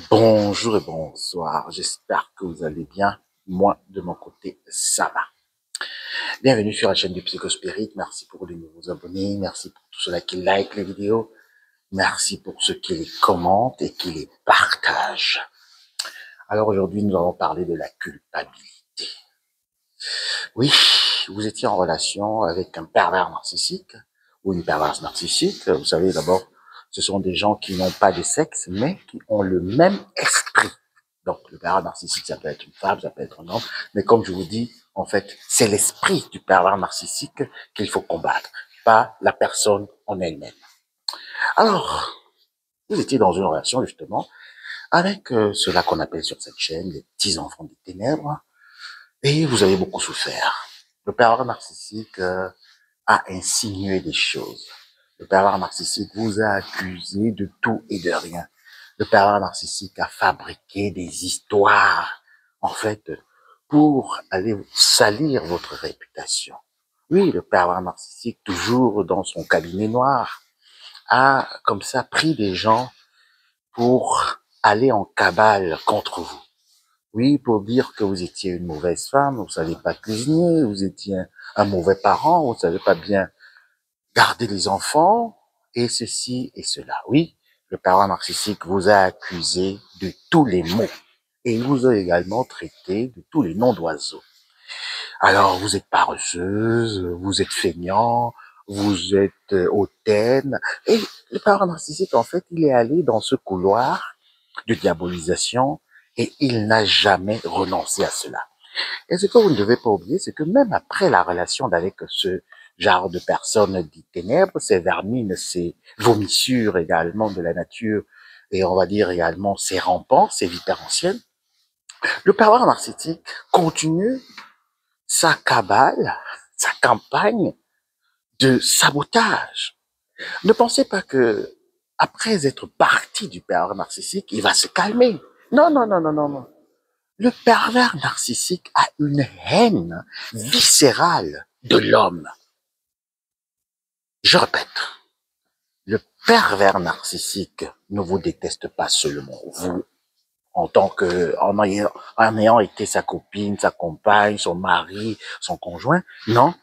Bonjour et bonsoir, j'espère que vous allez bien. Moi, de mon côté, ça va. Bienvenue sur la chaîne du Psychospirit. Merci pour les nouveaux abonnés. Merci pour tous ceux-là qui like les vidéos. Merci pour ceux qui les commentent et qui les partagent. Alors aujourd'hui, nous allons parler de la culpabilité. Oui, vous étiez en relation avec un pervers narcissique ou une perverse narcissique. Vous savez, d'abord, ce sont des gens qui n'ont pas de sexe, mais qui ont le même esprit. Donc, le pervers narcissique, ça peut être une femme, ça peut être un homme. Mais comme je vous dis, en fait, c'est l'esprit du pervers narcissique qu'il faut combattre, pas la personne en elle-même. Alors, vous étiez dans une relation, justement, avec ceux-là qu'on appelle sur cette chaîne les petits enfants des ténèbres, et vous avez beaucoup souffert. Le pervers narcissique a insinué des choses. Le pervers narcissique vous a accusé de tout et de rien. Le pervers narcissique a fabriqué des histoires, en fait, pour aller salir votre réputation. Oui, le pervers narcissique, toujours dans son cabinet noir, a comme ça pris des gens pour aller en cabale contre vous. Oui, pour dire que vous étiez une mauvaise femme, vous savez pas cuisiner, vous étiez un mauvais parent, vous savez pas bien garder les enfants, et ceci et cela. Oui, le parent narcissique vous a accusé de tous les maux, et il vous a également traité de tous les noms d'oiseaux. Alors, vous êtes paresseuse, vous êtes feignant, vous êtes hautaine, et le parent narcissique, en fait, il est allé dans ce couloir de diabolisation, et il n'a jamais renoncé à cela. Et ce que vous ne devez pas oublier, c'est que même après la relation avec ce genre de personnes dites ténèbres, ces vermines, ces vomissures également de la nature, et on va dire également ces rampants, ces vipères anciennes, le pervers narcissique continue sa cabale, sa campagne de sabotage. Ne pensez pas que après être parti du pervers narcissique, il va se calmer. Non, non, non, non, non, non. Le pervers narcissique a une haine viscérale de l'homme. Je répète, le pervers narcissique ne vous déteste pas seulement vous, en tant que, en ayant été sa copine, sa compagne, son mari, son conjoint. Non,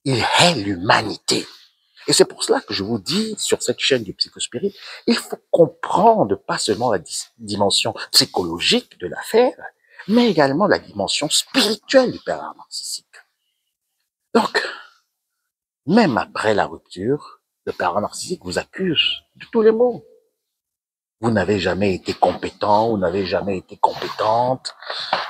il hait l'humanité. Et c'est pour cela que je vous dis, sur cette chaîne du Psychospirit, il faut comprendre pas seulement la dimension psychologique de l'affaire, mais également la dimension spirituelle du pervers narcissique. Donc, même après la rupture, le pervers narcissique vous accuse de tous les maux. Vous n'avez jamais été compétent, vous n'avez jamais été compétente,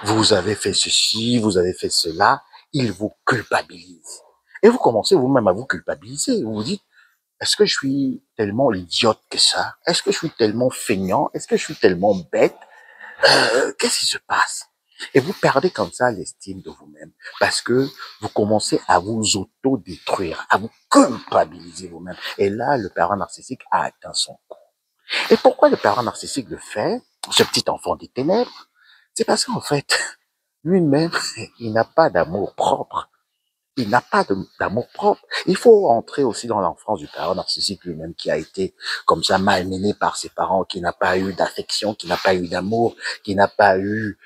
vous avez fait ceci, vous avez fait cela, il vous culpabilise. Et vous commencez vous-même à vous culpabiliser. Vous vous dites, est-ce que je suis tellement idiote que ça? Est-ce que je suis tellement feignant? Est-ce que je suis tellement bête? Qu'est-ce qui se passe? Et vous perdez comme ça l'estime de vous-même parce que vous commencez à vous auto-détruire, à vous culpabiliser vous-même. Et là, le parent narcissique a atteint son coup. Et pourquoi le parent narcissique le fait, ce petit enfant des ténèbres? C'est parce qu'en fait, lui-même, il n'a pas d'amour propre. Il n'a pas d'amour propre. Il faut entrer aussi dans l'enfance du parent narcissique lui-même qui a été comme ça malmené par ses parents, qui n'a pas eu d'affection, qui n'a pas eu d'amour, qui n'a pas eu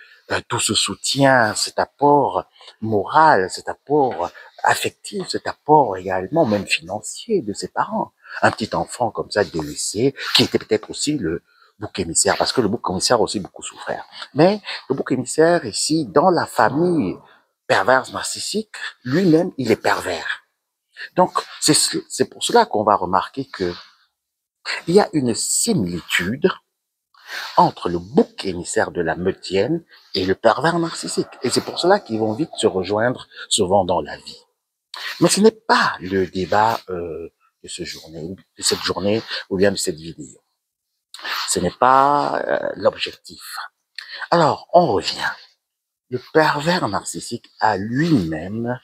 tout ce soutien, cet apport moral, cet apport affectif, cet apport également même financier de ses parents. Un petit enfant comme ça délaissé, qui était peut-être aussi le bouc émissaire, parce que le bouc émissaire a aussi beaucoup souffert. Mais le bouc émissaire ici, dans la famille perverse narcissique, lui-même, il est pervers. Donc, c'est pour cela qu'on va remarquer que il y a une similitude entre le bouc émissaire de la meutienne et le pervers narcissique. Et c'est pour cela qu'ils vont vite se rejoindre souvent dans la vie. Mais ce n'est pas le débat de cette journée ou bien de cette vidéo. Ce n'est pas l'objectif. Alors, on revient. Le pervers narcissique a lui-même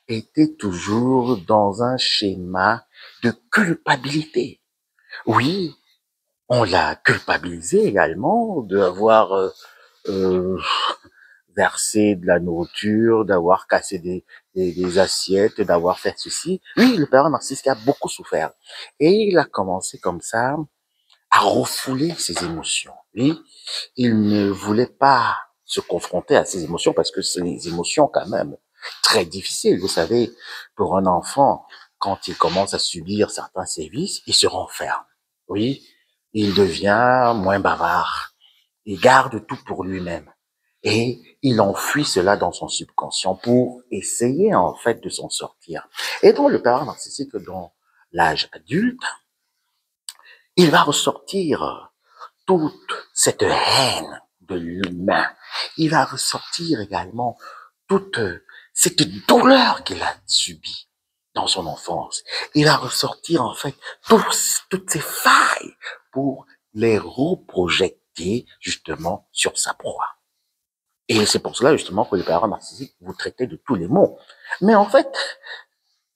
était toujours dans un schéma de culpabilité. Oui, on l'a culpabilisé également d'avoir euh, versé de la nourriture, d'avoir cassé des assiettes, d'avoir fait ceci. Oui, le père narcissique a beaucoup souffert. Et il a commencé comme ça à refouler ses émotions. Lui, il ne voulait pas se confronter à ses émotions parce que c'est des émotions quand même très difficiles. Vous savez, pour un enfant, quand il commence à subir certains sévices, il se renferme. Oui, il devient moins bavard. Il garde tout pour lui-même. Et il enfuit cela dans son subconscient pour essayer en fait de s'en sortir. Et dans le pervers narcissique, dans l'âge adulte, il va ressortir toute cette haine de l'humain. Il va ressortir également toute cette douleur qu'il a subie dans son enfance. Il va ressortir en fait toutes ces failles pour les reprojeter justement sur sa proie. Et c'est pour cela justement que les parents narcissiques vous traitaient de tous les maux. Mais en fait,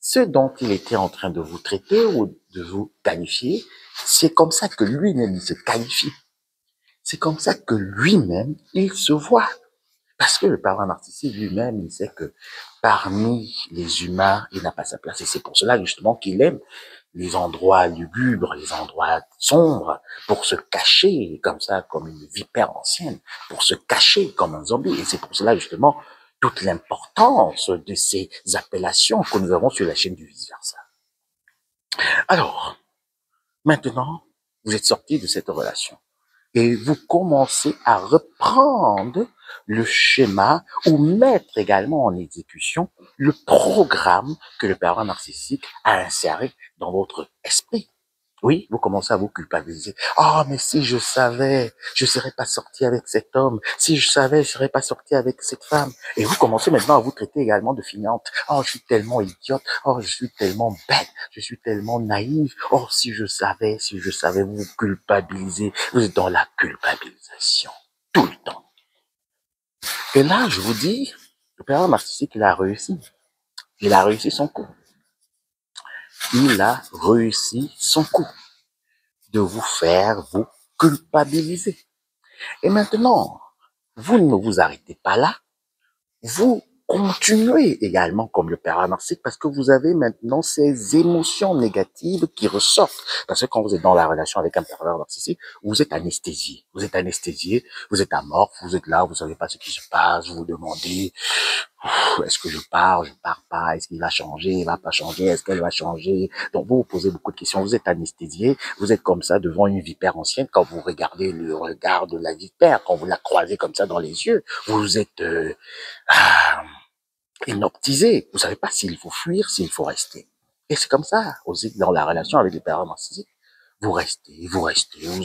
ce dont il était en train de vous traiter ou de vous qualifier, c'est comme ça que lui-même il se qualifie. C'est comme ça que lui-même, il se voit. Parce que le parent narcissique lui-même, il sait que parmi les humains, il n'a pas sa place. Et c'est pour cela justement qu'il aime les endroits lugubres, les endroits sombres, pour se cacher comme ça, comme une vipère ancienne, pour se cacher comme un zombie. Et c'est pour cela justement toute l'importance de ces appellations que nous avons sur la chaîne du vice-versa. Alors, maintenant, vous êtes sorti de cette relation. Et vous commencez à reprendre le schéma ou mettre également en exécution le programme que le parent narcissique a inséré dans votre esprit. Oui, vous commencez à vous culpabiliser. Ah, mais si je savais, je serais pas sorti avec cet homme. Si je savais, je serais pas sorti avec cette femme. Et vous commencez maintenant à vous traiter également de fainéante. Oh, je suis tellement idiote. Oh, je suis tellement bête. Je suis tellement naïve. Oh, si je savais, vous vous culpabilisez. Vous êtes dans la culpabilisation. Tout le temps. Et là, je vous dis, le père narcissique, il a réussi. Il a réussi son coup. Il a réussi son coup de vous faire vous culpabiliser. Et maintenant, vous ne vous arrêtez pas là, vous continuez également comme le père narcissique parce que vous avez maintenant ces émotions négatives qui ressortent. Parce que quand vous êtes dans la relation avec un pervers narcissique, vous êtes anesthésié. Vous êtes anesthésié, vous êtes amorphe, vous êtes là, vous savez pas ce qui se passe, vous vous demandez est-ce que je pars pas, est-ce qu'il va changer, il va pas changer, est-ce qu'elle va changer. Donc vous vous posez beaucoup de questions, vous êtes anesthésié, vous êtes comme ça devant une vipère ancienne, quand vous regardez le regard de la vipère, quand vous la croisez comme ça dans les yeux, vous êtes ah, inoptisé, vous savez pas s'il faut fuir, s'il faut rester. Et c'est comme ça aussi dans la relation avec les parents narcissiques. Vous restez, vous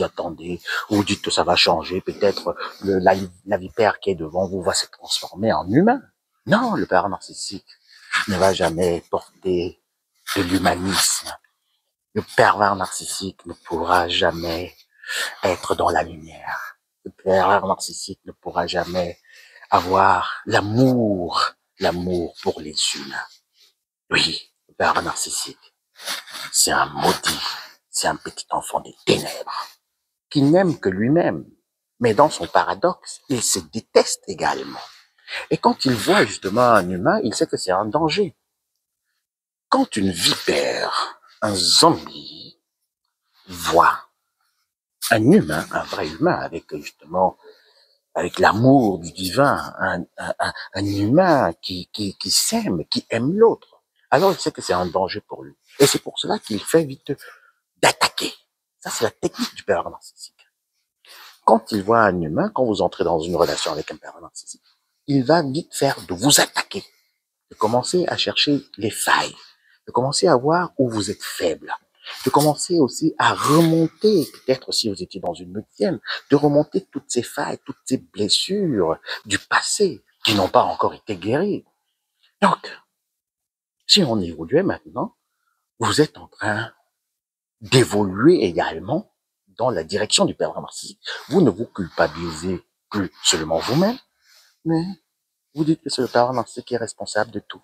attendez, vous dites que ça va changer, peut-être la vipère qui est devant vous va se transformer en humain. Non, le père narcissique ne va jamais porter de l'humanisme. Le pervers narcissique ne pourra jamais être dans la lumière. Le pervers narcissique ne pourra jamais avoir l'amour pour les humains. Oui, le pervers narcissique, c'est un maudit, c'est un petit enfant des ténèbres qui n'aime que lui-même. Mais dans son paradoxe, il se déteste également. Et quand il voit justement un humain, il sait que c'est un danger. Quand une vipère, un zombie, voit un humain, un vrai humain, avec justement, avec l'amour du divin, un humain qui s'aime, qui aime l'autre, alors il sait que c'est un danger pour lui. Et c'est pour cela qu'il fait vite d'attaquer. Ça, c'est la technique du pervers narcissique. Quand il voit un humain, quand vous entrez dans une relation avec un pervers narcissique, il va vite faire de vous attaquer, de commencer à chercher les failles, de commencer à voir où vous êtes faible, de commencer aussi à remonter, peut-être si vous étiez dans une neuvième, de remonter toutes ces failles, toutes ces blessures du passé qui n'ont pas encore été guéries. Donc, si on évoluait maintenant, vous êtes en train d'évoluer également dans la direction du pervers narcissique. Vous ne vous culpabilisez plus seulement vous-même, mais vous dites que c'est le pervers narcissique qui est responsable de tout.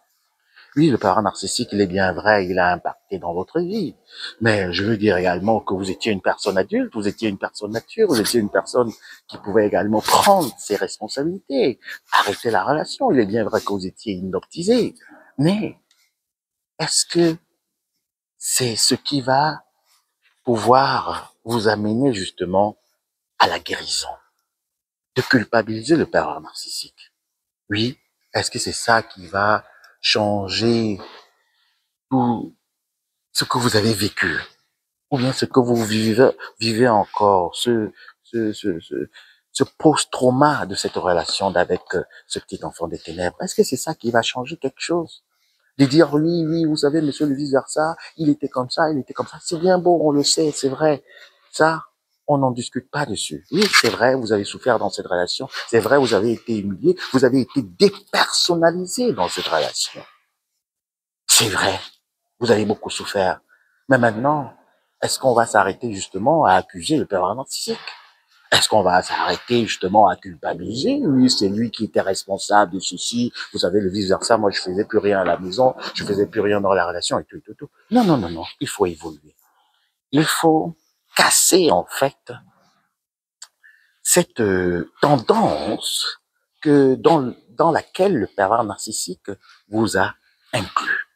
Oui, le parent narcissique, il est bien vrai, il a impacté dans votre vie. Mais je veux dire également que vous étiez une personne adulte, vous étiez une personne mature, vous étiez une personne qui pouvait également prendre ses responsabilités, arrêter la relation. Il est bien vrai que vous étiez inoptisé. Mais est-ce que c'est ce qui va pouvoir vous amener justement à la guérison, de culpabiliser le pervers narcissique. Oui, est-ce que c'est ça qui va changer tout ce que vous avez vécu, ou bien ce que vous vivez encore, ce post-trauma de cette relation avec ce petit enfant des ténèbres? Est-ce que c'est ça qui va changer quelque chose? De dire oui, oui, vous savez, monsieur le vice-versa, il était comme ça, il était comme ça. C'est bien beau, on le sait, c'est vrai. Ça, on n'en discute pas dessus. Oui, c'est vrai, vous avez souffert dans cette relation. C'est vrai, vous avez été humilié, vous avez été dépersonnalisé dans cette relation. C'est vrai, vous avez beaucoup souffert. Mais maintenant, est-ce qu'on va s'arrêter justement à accuser le pervers narcissique? Est-ce qu'on va s'arrêter justement à culpabiliser? Oui, c'est lui qui était responsable de ceci. Vous savez, le vice-versa, moi, je faisais plus rien à la maison, je faisais plus rien dans la relation et tout, tout, tout. Non, non, non, non. Il faut évoluer. Il faut casser, en fait, cette tendance que dans laquelle le pervers narcissique vous a inclus.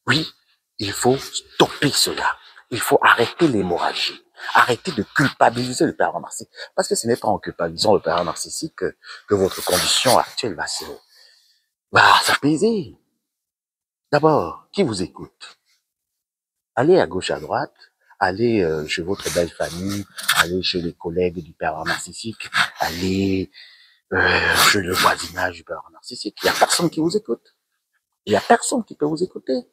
Oui, il faut stopper cela. Il faut arrêter l'hémorragie. Arrêter de culpabiliser le pervers narcissique. Parce que ce n'est pas en culpabilisant le pervers narcissique que votre condition actuelle va s'apaiser. D'abord, qui vous écoute? Allez à gauche, à droite. Allez chez votre belle famille. Allez chez les collègues du pervers narcissique. Allez chez le voisinage du pervers narcissique. Il n'y a personne qui vous écoute. Il n'y a personne qui peut vous écouter.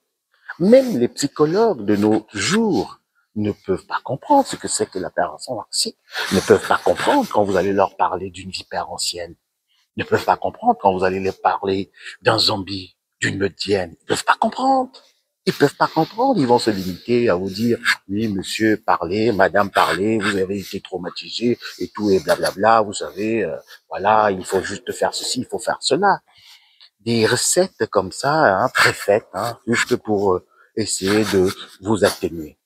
Même les psychologues de nos jours ne peuvent pas comprendre ce que c'est que la perversion narcissique, ne peuvent pas comprendre quand vous allez leur parler d'une vipère ancienne, ne peuvent pas comprendre quand vous allez leur parler d'un zombie, d'une meurtrienne. Ils peuvent pas comprendre. Ils peuvent pas comprendre. Ils vont se limiter à vous dire, oui, monsieur, parlez, madame, parlez, vous avez été traumatisé et tout et blablabla, vous savez, voilà, il faut juste faire ceci, il faut faire cela. Des recettes comme ça, hein, préfaites, hein, juste pour essayer de vous atténuer.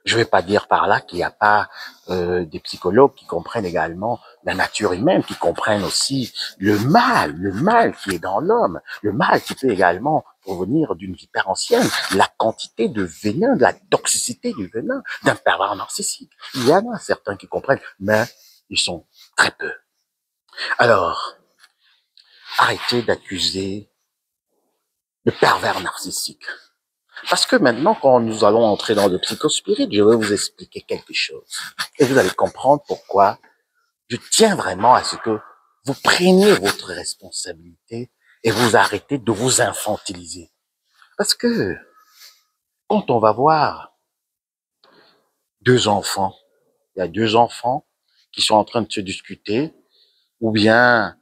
Je vais pas dire par là qu'il n'y a pas des psychologues qui comprennent également la nature humaine, qui comprennent aussi le mal qui est dans l'homme, le mal qui peut également provenir d'une vipère ancienne, la quantité de venin, de la toxicité du venin d'un pervers narcissique. Il y en a certains qui comprennent, mais ils sont très peu. Alors, arrêtez d'accuser le pervers narcissique. Parce que maintenant, quand nous allons entrer dans le psychospirit, je vais vous expliquer quelque chose. Et vous allez comprendre pourquoi je tiens vraiment à ce que vous preniez votre responsabilité et vous arrêtez de vous infantiliser. Parce que quand on va voir deux enfants, il y a deux enfants qui sont en train de se discuter, ou bien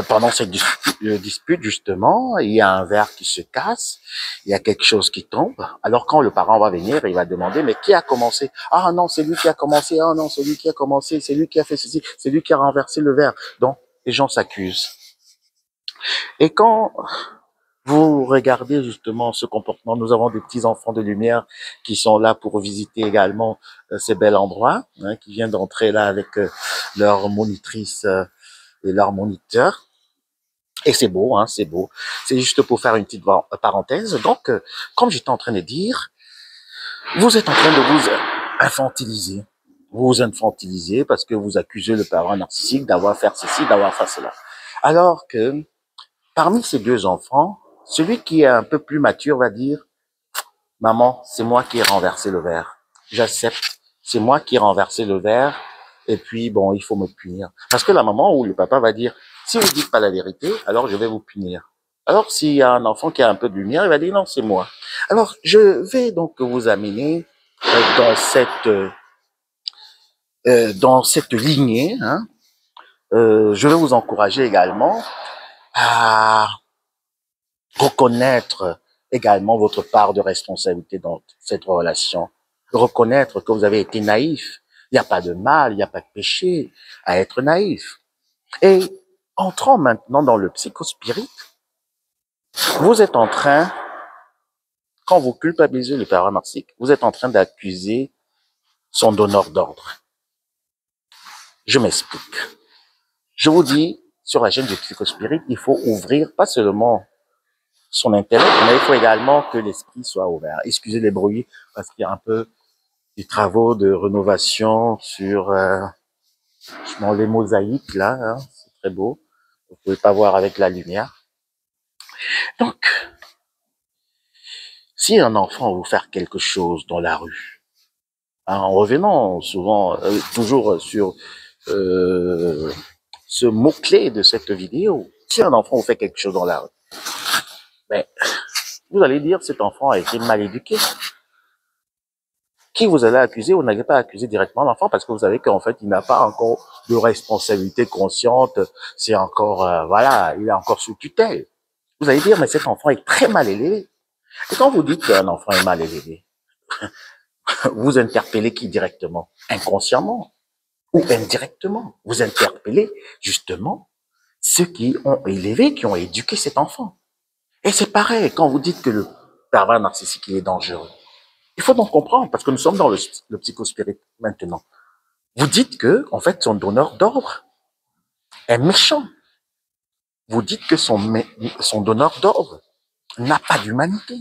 pendant cette dispute, justement, il y a un verre qui se casse, il y a quelque chose qui tombe. Alors quand le parent va venir, il va demander, mais qui a commencé? Ah non, c'est lui qui a commencé. Ah non, c'est lui qui a commencé. C'est lui qui a fait ceci. C'est lui qui a renversé le verre. Donc, les gens s'accusent. Et quand vous regardez justement ce comportement, nous avons des petits enfants de lumière qui sont là pour visiter également ces bels endroits, hein, qui viennent d'entrer là avec leur monitrice et leur moniteur. Et c'est beau, hein, c'est beau. C'est juste pour faire une petite parenthèse. Donc, comme j'étais en train de dire, vous êtes en train de vous infantiliser. Vous vous infantilisez parce que vous accusez le parent narcissique d'avoir fait ceci, d'avoir fait cela. Alors que, parmi ces deux enfants, celui qui est un peu plus mature va dire, maman, c'est moi qui ai renversé le verre. J'accepte. C'est moi qui ai renversé le verre. Et puis, bon, il faut me punir. Parce que la maman ou le papa va dire, si vous dites pas la vérité, alors je vais vous punir. Alors, s'il y a un enfant qui a un peu de lumière, il va dire, non, c'est moi. Alors, je vais donc vous amener dans cette lignée. Hein. Je vais vous encourager également à reconnaître également votre part de responsabilité dans cette relation. Reconnaître que vous avez été naïf. Il n'y a pas de mal, il n'y a pas de péché à être naïf. Et entrant maintenant dans le psychospirit, vous êtes en train, quand vous culpabilisez le pervers narcissique, vous êtes en train d'accuser son donneur d'ordre. Je m'explique. Je vous dis, sur la chaîne du psychospirit, il faut ouvrir pas seulement son intellect, mais il faut également que l'esprit soit ouvert. Excusez les bruits, parce qu'il y a un peu des travaux de rénovation sur les mosaïques là, hein, c'est très beau. Vous pouvez pas voir avec la lumière. Donc, si un enfant veut faire quelque chose dans la rue, hein, en revenant souvent, toujours sur euh, ce mot-clé de cette vidéo, si un enfant vous fait quelque chose dans la rue, ben, vous allez dire cet enfant a été mal éduqué. Qui vous allez accuser? Vous n'allez pas accuser directement l'enfant parce que vous savez qu'en fait, il n'a pas encore de responsabilité consciente. C'est encore, voilà, il est encore sous tutelle. Vous allez dire, mais cet enfant est très mal élevé. Et quand vous dites qu'un enfant est mal élevé, vous interpellez qui directement? Inconsciemment ou indirectement. Vous interpellez justement ceux qui ont élevé, qui ont éduqué cet enfant. Et c'est pareil, quand vous dites que le pervers narcissique, il est dangereux. Il faut donc comprendre, parce que nous sommes dans le psychospirit maintenant. Vous dites que, en fait, son donneur d'ordre est méchant. Vous dites que son donneur d'ordre n'a pas d'humanité.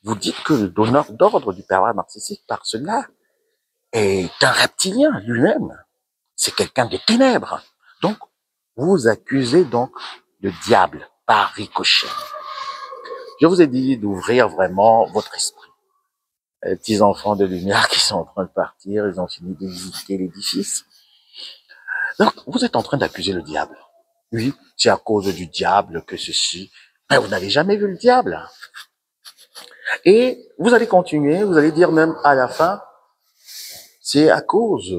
Vous dites que le donneur d'ordre du pervers narcissique, par cela, est un reptilien lui-même. C'est quelqu'un de ténèbres. Donc, vous accusez donc le diable par ricochet. Je vous ai dit d'ouvrir vraiment votre esprit. Les petits enfants de lumière qui sont en train de partir, ils ont fini de visiter l'édifice. Donc, vous êtes en train d'accuser le diable. Oui, c'est à cause du diable que ceci. Mais vous n'avez jamais vu le diable. Et vous allez continuer, vous allez dire même à la fin, c'est à cause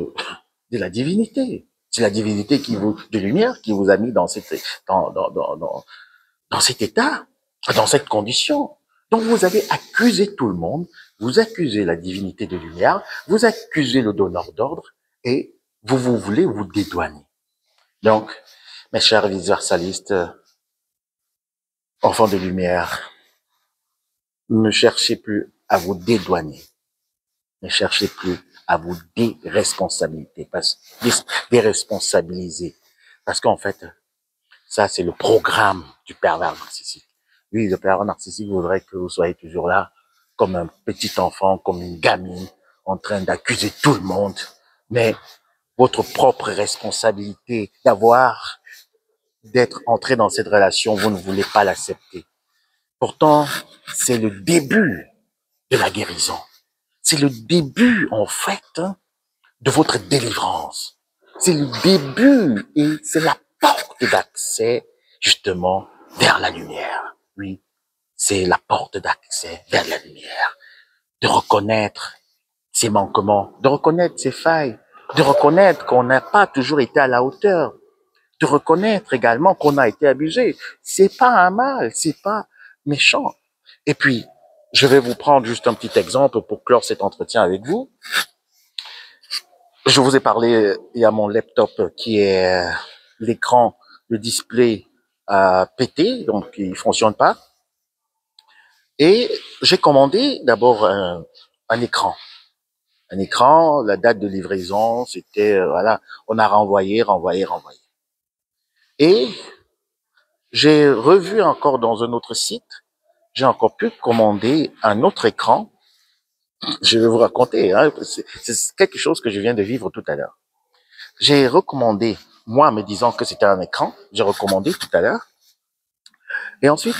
de la divinité. C'est la divinité de lumière qui vous a mis dans dans cet état, dans cette condition. Donc vous allez accuser tout le monde, vous accusez la divinité de lumière, vous accusez le donneur d'ordre et vous voulez vous dédouaner. Donc, mes chers vice-versalistes, enfants de lumière, ne cherchez plus à vous dédouaner. Ne cherchez plus à vous déresponsabiliser. Parce qu'en fait, ça, c'est le programme du pervers narcissique. Lui, le pervers narcissique voudrait que vous soyez toujours là, comme un petit enfant, comme une gamine, en train d'accuser tout le monde. Mais votre propre responsabilité d'être entré dans cette relation, vous ne voulez pas l'accepter. Pourtant, c'est le début de la guérison. C'est le début, en fait, de votre délivrance. C'est le début et c'est la porte d'accès, justement, vers la lumière. Oui, c'est la porte d'accès vers la lumière. De reconnaître ses manquements, de reconnaître ses failles, de reconnaître qu'on n'a pas toujours été à la hauteur, de reconnaître également qu'on a été abusé. C'est pas un mal, c'est pas méchant. Et puis, je vais vous prendre juste un petit exemple pour clore cet entretien avec vous. Je vous ai parlé, il y a mon laptop qui est l'écran, le display a pété, donc il fonctionne pas. Et j'ai commandé d'abord un écran. Un écran, la date de livraison, c'était, voilà, on a renvoyé. Et j'ai revu encore dans un autre site, j'ai encore pu commander un autre écran. Je vais vous raconter, hein, c'est quelque chose que je viens de vivre tout à l'heure. J'ai recommandé, moi me disant que c'était un écran, j'ai recommandé tout à l'heure. Et ensuite,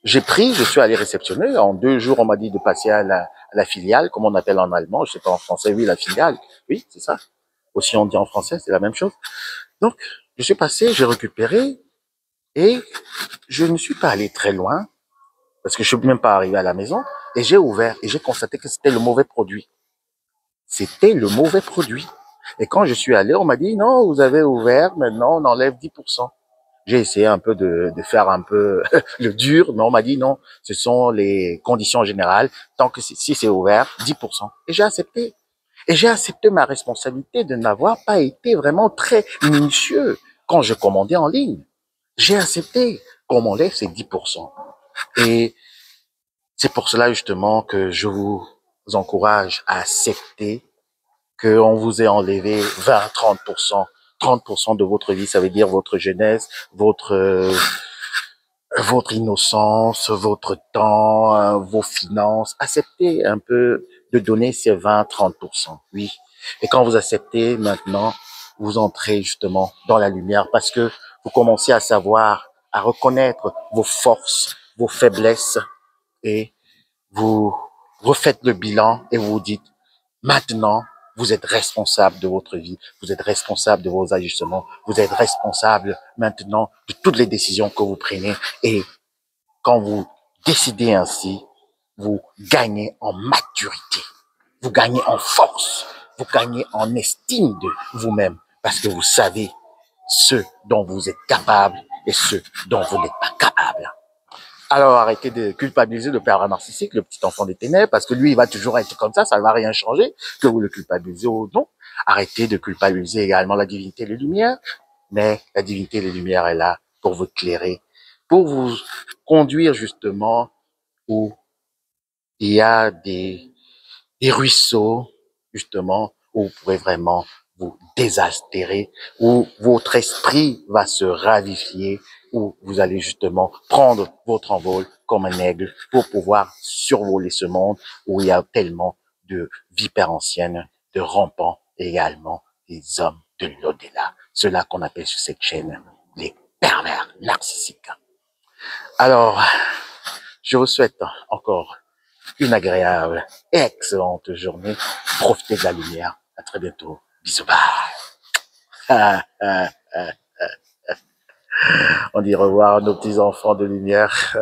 je suis allé réceptionner. En 2 jours, on m'a dit de passer à la filiale, comme on appelle en allemand, je sais pas en français, oui, la filiale. Oui, c'est ça. Aussi on dit en français, c'est la même chose. Donc, je suis passé, j'ai récupéré et je ne suis pas allé très loin parce que je suis même pas arrivé à la maison et j'ai ouvert et j'ai constaté que c'était le mauvais produit. C'était le mauvais produit. Et quand je suis allé, on m'a dit, non, vous avez ouvert, maintenant on enlève 10%. J'ai essayé un peu de faire un peu le dur, mais on m'a dit, non, ce sont les conditions générales. Tant que si c'est ouvert, 10%. Et j'ai accepté. Et j'ai accepté ma responsabilité de n'avoir pas été vraiment très minutieux quand je commandais en ligne. J'ai accepté qu'on m'enlève ces 10%. Et c'est pour cela justement que je vous encourage à accepter qu'on vous ait enlevé 20, 30%. 30% de votre vie, ça veut dire votre jeunesse, votre innocence, votre temps, vos finances. Acceptez un peu de donner ces 20-30%. Oui. Et quand vous acceptez maintenant, vous entrez justement dans la lumière parce que vous commencez à savoir, à reconnaître vos forces, vos faiblesses et vous refaites le bilan et vous vous dites, maintenant, vous êtes responsable de votre vie, vous êtes responsable de vos ajustements, vous êtes responsable maintenant de toutes les décisions que vous prenez et quand vous décidez ainsi, vous gagnez en maturité, vous gagnez en force, vous gagnez en estime de vous-même parce que vous savez ce dont vous êtes capable et ce dont vous n'êtes pas capable. Alors arrêtez de culpabiliser le père narcissique, le petit enfant des ténèbres, parce que lui, il va toujours être comme ça ne va rien changer, que vous le culpabilisez ou non. Arrêtez de culpabiliser également la divinité et les lumières, mais la divinité et les lumières est là pour vous éclairer, pour vous conduire justement où il y a des ruisseaux, justement, où vous pourrez vraiment vous désaltérer, où votre esprit va se ravifier, où vous allez justement prendre votre envol comme un aigle pour pouvoir survoler ce monde où il y a tellement de vipères anciennes, de rampants et également des hommes de l'au-delà. Ceux-là qu'on appelle sur cette chaîne les pervers narcissiques. Alors, je vous souhaite encore une agréable et excellente journée. Profitez de la lumière. À très bientôt. Bisous. Bye. On dit au revoir à nos petits enfants de lumière.